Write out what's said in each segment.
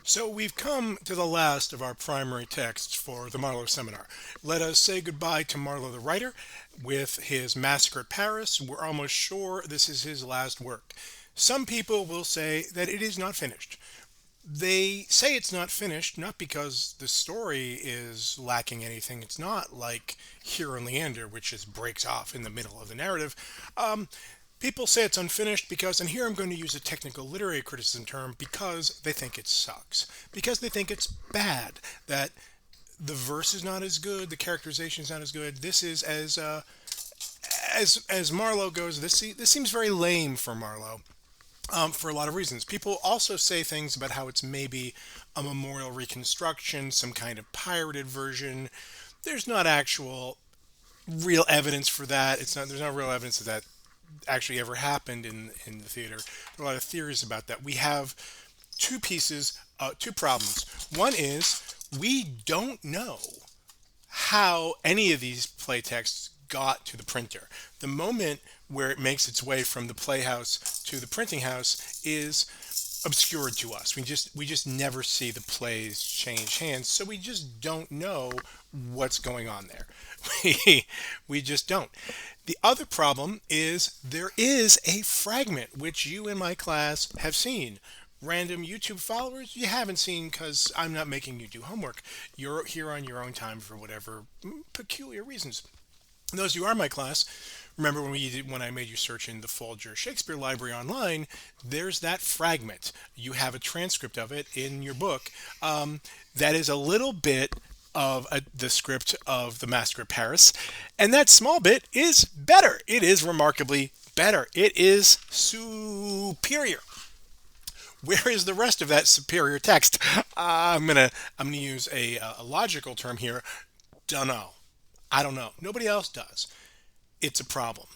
So we've come to the last of our primary texts for the Marlowe seminar. Let us say goodbye to Marlowe the writer with his Massacre at Paris. We're almost sure this is his last work. Some people will say that it is not finished. They say it's not finished not because the story is lacking anything. It's not like Here and Leander, which just breaks off in the middle of the narrative. Um, People say it's unfinished because, and here I'm going to use a technical literary criticism term, because they think it sucks. Because they think it's bad. That the verse is not as good, the characterization is not as good. This is as Marlowe goes. This seems very lame for Marlowe. For a lot of reasons. People also say things about how it's maybe a memorial reconstruction, some kind of pirated version. There's not actual real evidence for that. There's not real evidence that actually ever happened in the theater. There are a lot of theories about that. We have two problems. One is we don't know how any of these play texts got to the printer. The moment where it makes its way from the playhouse to the printing house is obscured to us. We just never see the plays change hands, so we just don't know what's going on there. We we just don't. The other problem is there is a fragment which you in my class have seen. Random YouTube followers, you haven't seen because I'm not making you do homework. You're here on your own time for whatever peculiar reasons. Those who are my class, remember when I made you search in the Folger Shakespeare Library online, there's that fragment. You have a transcript of it in your book. That is a little bit of the script of the Massacre at Paris, and that small bit is better. It is remarkably better. It is superior. Where is the rest of that superior text? I'm gonna use a logical term here. Dunno. I don't know. Nobody else does. It's a problem.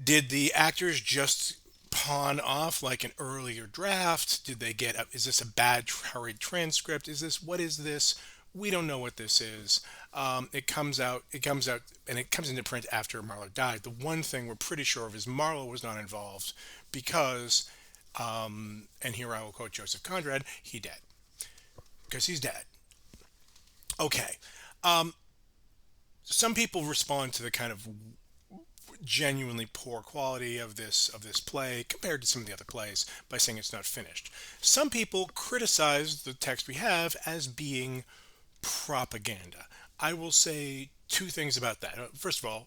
Did the actors just pawn off like an earlier draft? Did they get is this a bad hurried transcript? What is this? We don't know what this is. It comes out, and it comes into print after Marlowe died. The one thing we're pretty sure of is Marlowe was not involved because, and here I will quote Joseph Conrad, he dead. Because he's dead. Okay. Some people respond to the kind of genuinely poor quality of this play compared to some of the other plays by saying it's not finished. Some people criticize the text we have as being propaganda. I will say two things about that. First of all,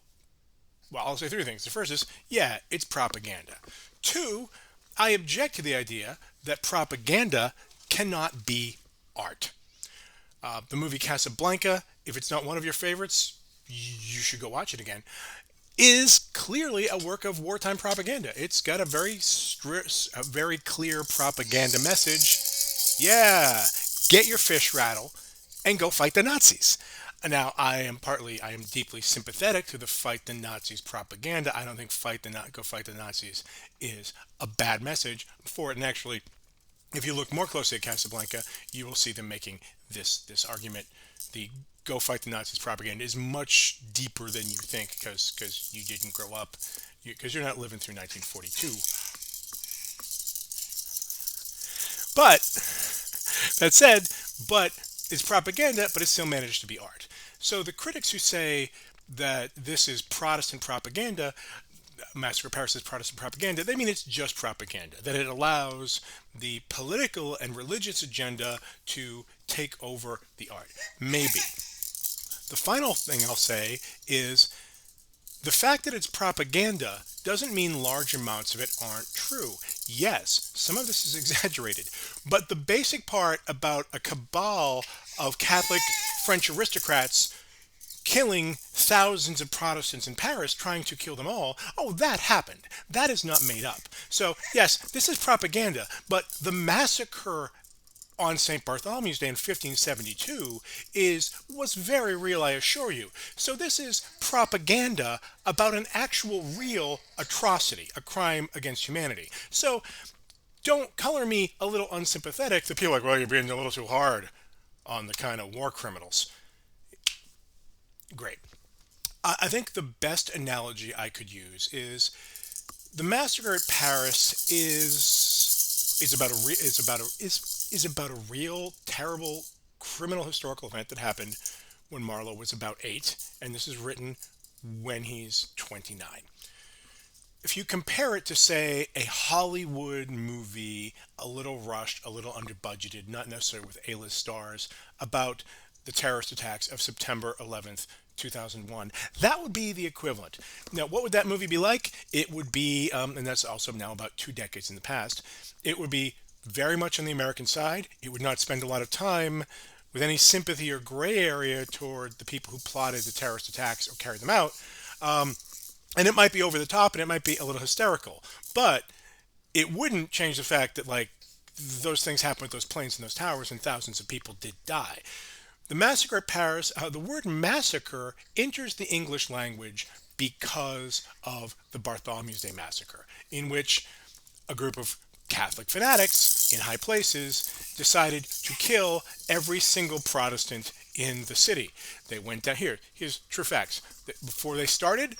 well, I'll say three things. The first is, yeah, it's propaganda. Two, I object to the idea that propaganda cannot be art. The movie Casablanca, if it's not one of your favorites, you should go watch it again, is clearly a work of wartime propaganda. It's got a very clear propaganda message. Yeah, get your fish rattle and go fight the Nazis. Now, I am deeply sympathetic to the fight the Nazis propaganda. I don't think go fight the Nazis is a bad message for it. And actually, if you look more closely at Casablanca, you will see them making this argument. The go fight the Nazis propaganda is much deeper than you think because you didn't grow up, because you're not living through 1942. But that said, but it's propaganda, but it still managed to be art. So the critics who say that this is Protestant propaganda, Massacre of Paris is Protestant propaganda, they mean it's just propaganda, that it allows the political and religious agenda to take over the art. Maybe. The final thing I'll say is the fact that it's propaganda doesn't mean large amounts of it aren't true. Yes, some of this is exaggerated, but the basic part about a cabal of Catholic French aristocrats killing thousands of Protestants in Paris, trying to kill them all, oh, that happened. That is not made up. So, yes, this is propaganda, but the massacre on St Bartholomew's Day in 1572 was very real, I assure you. So this is propaganda about an actual real atrocity, a crime against humanity. So don't color me a little unsympathetic to people like, well, you're being a little too hard on the kind of war criminals. Great. I think the best analogy I could use is the massacre at Paris is is about a real terrible criminal historical event that happened when Marlowe was about 8, and this is written when he's 29. If you compare it to, say, a Hollywood movie, a little rushed, a little under budgeted, not necessarily with A-list stars, about the terrorist attacks of September 11th, 2001, that would be the equivalent. Now, what would that movie be like? It would be, and that's also now about 2 decades in the past, it would be very much on the American side. It would not spend a lot of time with any sympathy or gray area toward the people who plotted the terrorist attacks or carried them out. And it might be over the top and it might be a little hysterical, but it wouldn't change the fact that, like, those things happened with those planes and those towers and thousands of people did die. The massacre at Paris, the word massacre enters the English language because of the Bartholomew's Day massacre, in which a group of Catholic fanatics in high places decided to kill every single Protestant in the city. They went down here. Here's true facts. Before they started,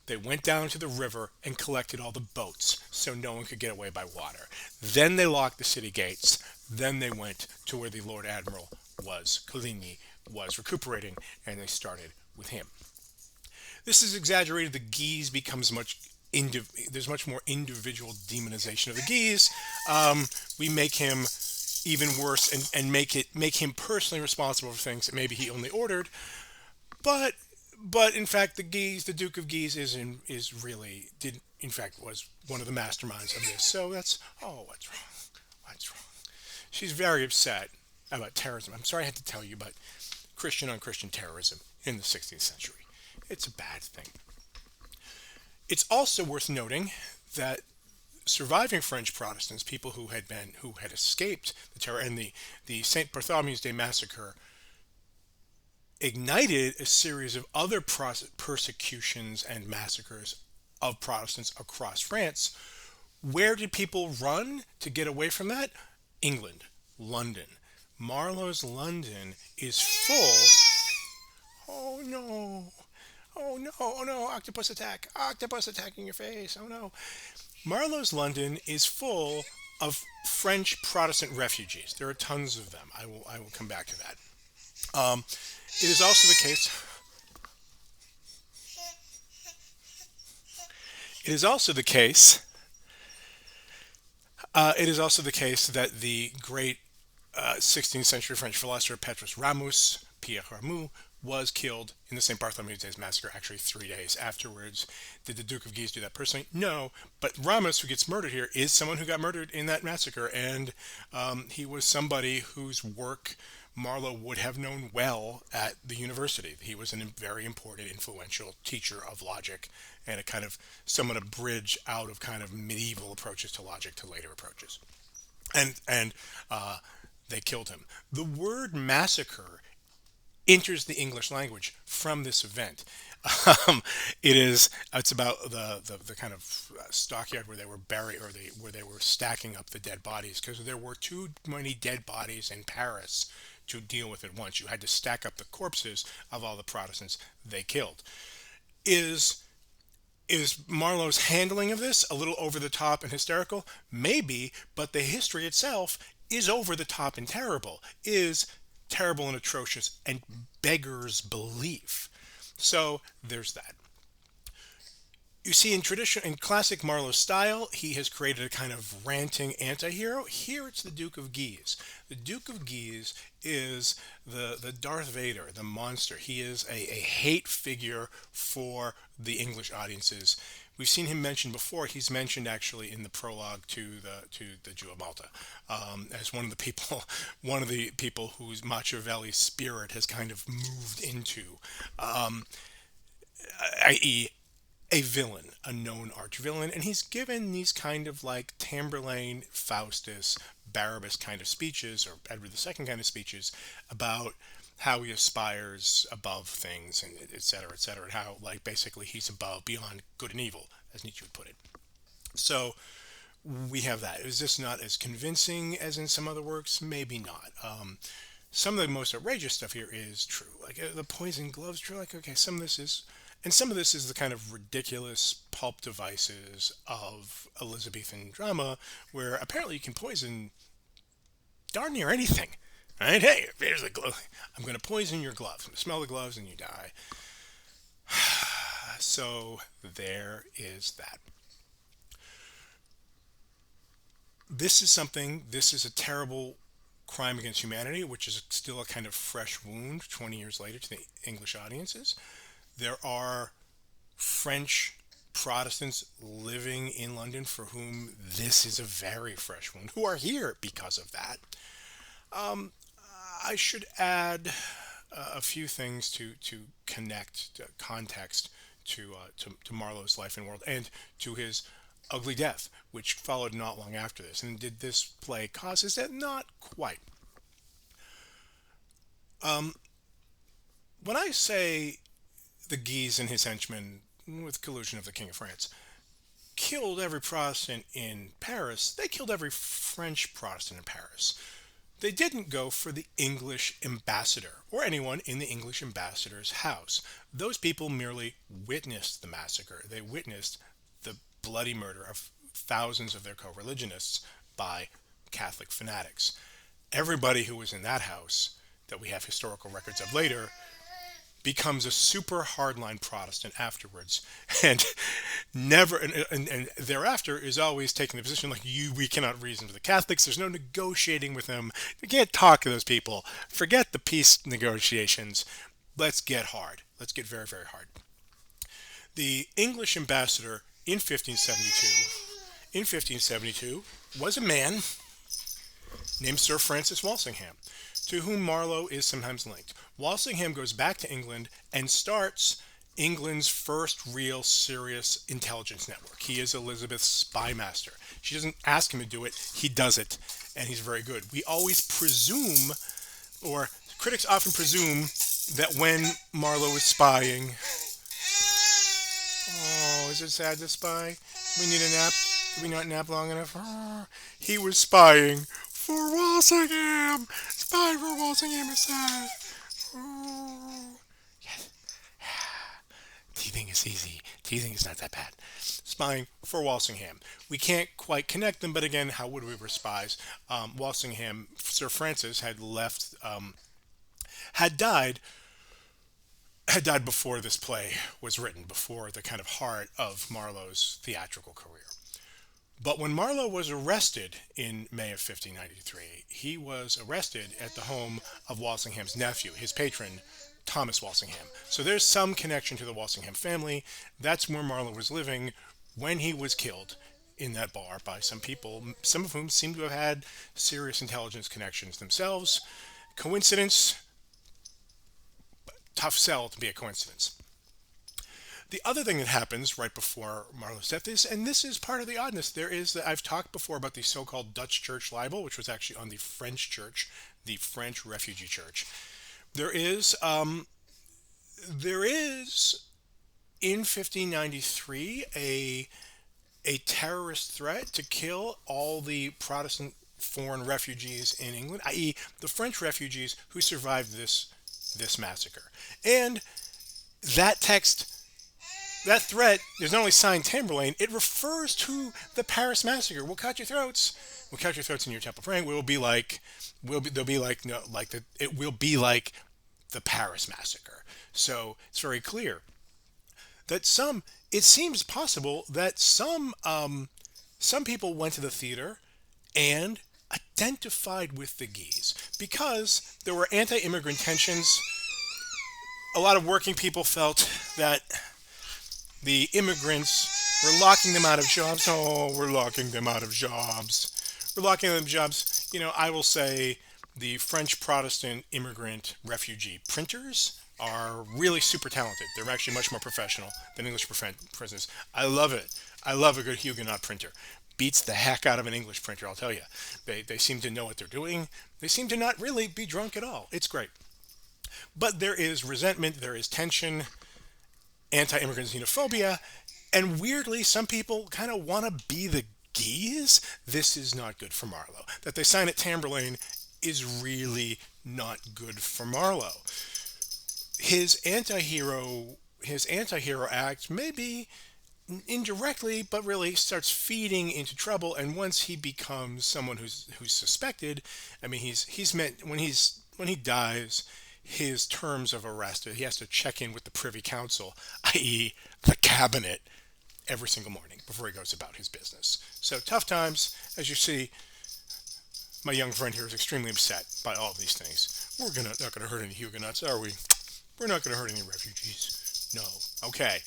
they went down to the river and collected all the boats so no one could get away by water. Then they locked the city gates. Then they went to where the Lord Admiral Coligny was recuperating, and they started with him. This is exaggerated. The Guise becomes there's much more individual demonization of the Guise. We make him even worse and make him personally responsible for things that maybe he only ordered. But in fact, the Duke of Guise was one of the masterminds of this. So that's, oh, what's wrong? What's wrong? She's very upset about terrorism. I'm sorry I had to tell you about Christian on Christian terrorism in the 16th century. It's a bad thing. It's also worth noting that surviving French Protestants, people who had escaped the terror and the St Bartholomew's Day massacre, ignited a series of other persecutions and massacres of Protestants across France. Where did people run to get away from that? England, London. Marlowe's London is full. Oh no. Oh no, oh no, octopus attack. Octopus attacking your face. Oh no. Marlowe's London is full of French Protestant refugees. There are tons of them. I will come back to that. It is also the case. It is also the case. It is also the case that the great 16th century French philosopher Pierre Ramus, was killed in the St. Bartholomew's Day massacre, actually 3 days afterwards. Did the Duke of Guise do that personally? No, but Ramus, who gets murdered here, is someone who got murdered in that massacre, and he was somebody whose work Marlowe would have known well at the university. He was a very important, influential teacher of logic and a kind of somewhat a bridge out of kind of medieval approaches to logic to later approaches. And they killed him. The word massacre enters the English language from this event. It's about the kind of stockyard where they were buried, or where they were stacking up the dead bodies, because there were too many dead bodies in Paris to deal with at once. You had to stack up the corpses of all the Protestants they killed. Is Marlowe's handling of this a little over the top and hysterical? Maybe, but the history itself is over the top and terrible, is terrible and atrocious and beggars belief. So there's that. You see, in classic Marlowe style, he has created a kind of ranting anti-hero. Here it's the Duke of Guise. The Duke of Guise is the Darth Vader, the monster. He is a hate figure for the English audiences. We've seen him mentioned before. He's mentioned actually in the prologue to the Jew of Malta, as one of the people whose Machiavelli's spirit has kind of moved into, i.e., a villain, a known arch-villain, and he's given these kind of like Tamburlaine, Faustus, Barabbas kind of speeches, or Edward II kind of speeches about how he aspires above things, and et cetera, and how, like, basically he's beyond good and evil, as Nietzsche would put it. So we have that. Is this not as convincing as in some other works? Maybe not. Some of the most outrageous stuff here is true. Like the poison gloves, true. Like, okay, some of this is, And some of this is the kind of ridiculous pulp devices of Elizabethan drama, where apparently you can poison darn near anything. Right? Hey, here's the glove. I'm going to poison your gloves. I'm going to smell the gloves and you die. So there is that. This is a terrible crime against humanity, which is still a kind of fresh wound 20 years later to the English audiences. There are French Protestants living in London for whom this is a very fresh wound, who are here because of that. I should add a few things to connect context to Marlowe's life and world and to his ugly death, which followed not long after this. And did this play causes that? Not quite. When I say the Guise and his henchmen, with collusion of the King of France, killed every Protestant in Paris, they killed every French Protestant in Paris. They didn't go for the English ambassador or anyone in the English ambassador's house. Those people merely witnessed the massacre. They witnessed the bloody murder of thousands of their co-religionists by Catholic fanatics. Everybody who was in that house, that we have historical records of later, becomes a super hardline Protestant afterwards, and never and thereafter is always taking the position like we cannot reason with the Catholics. There's no negotiating with them. We can't talk to those people. Forget the peace negotiations. Let's get hard. Let's get very, very hard. The English ambassador in 1572 was a man named Sir Francis Walsingham, to whom Marlowe is sometimes linked. Walsingham goes back to England and starts England's first real serious intelligence network. He is Elizabeth's spy master. She doesn't ask him to do it, he does it, and he's very good. We always presume, or critics often presume, that when Marlowe is spying... Oh, is it sad to spy? Do we need a nap? Did we not nap long enough? Oh, he was spying for Walsingham! Spying for Walsingham is sad. Oh. Yes. Teething is easy. Teething is not that bad. Spying for Walsingham. We can't quite connect them, but again, how would we were spies? Walsingham, Sir Francis, had left, had died before this play was written, before the kind of heart of Marlowe's theatrical career. But when Marlowe was arrested in May of 1593, he was arrested at the home of Walsingham's nephew, his patron, Thomas Walsingham. So there's some connection to the Walsingham family. That's where Marlowe was living when he was killed in that bar by some people, some of whom seem to have had serious intelligence connections themselves. Coincidence? Tough sell to be a coincidence. The other thing that happens right before Marlowe's death is, and this is part of the oddness, there is that I've talked before about the so-called Dutch church libel, which was actually on the French church, the French refugee church. There is in 1593 a terrorist threat to kill all the Protestant foreign refugees in England, i.e., the French refugees who survived this massacre. And that text, that threat, is not only signed Tamburlaine, it refers to the Paris massacre. We'll cut your throats. We'll cut your throats in your temple praying. It will be like the Paris massacre. So it's very clear that it seems possible that some people went to the theater and identified with the Guise because there were anti-immigrant tensions. A lot of working people felt that the immigrants were locking them out of jobs. Oh, we're locking them out of jobs. We're locking them out of jobs. I will say the French Protestant immigrant refugee printers are really super talented. They're actually much more professional than English printers. I love it. I love a good Huguenot printer. Beats the heck out of an English printer, I'll tell you. They seem to know what they're doing. They seem to not really be drunk at all. It's great. But there is resentment, there is tension, anti-immigrant xenophobia, and weirdly, some people kind of want to be the Guise. This is not good for Marlowe. That they sign at Tamburlaine is really not good for Marlowe. His anti-hero his anti-hero act maybe indirectly, but really starts feeding into trouble. And once he becomes someone who's suspected, I mean, he's meant when he dies, his terms of arrest, he has to check in with the Privy Council, i.e., the cabinet, every single morning before he goes about his business. So tough times, as you see. My young friend here is extremely upset by all of these things. Not gonna hurt any Huguenots, are we? We're not gonna hurt any refugees. No. Okay.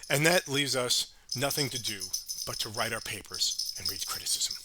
And that leaves us nothing to do but to write our papers and read criticism.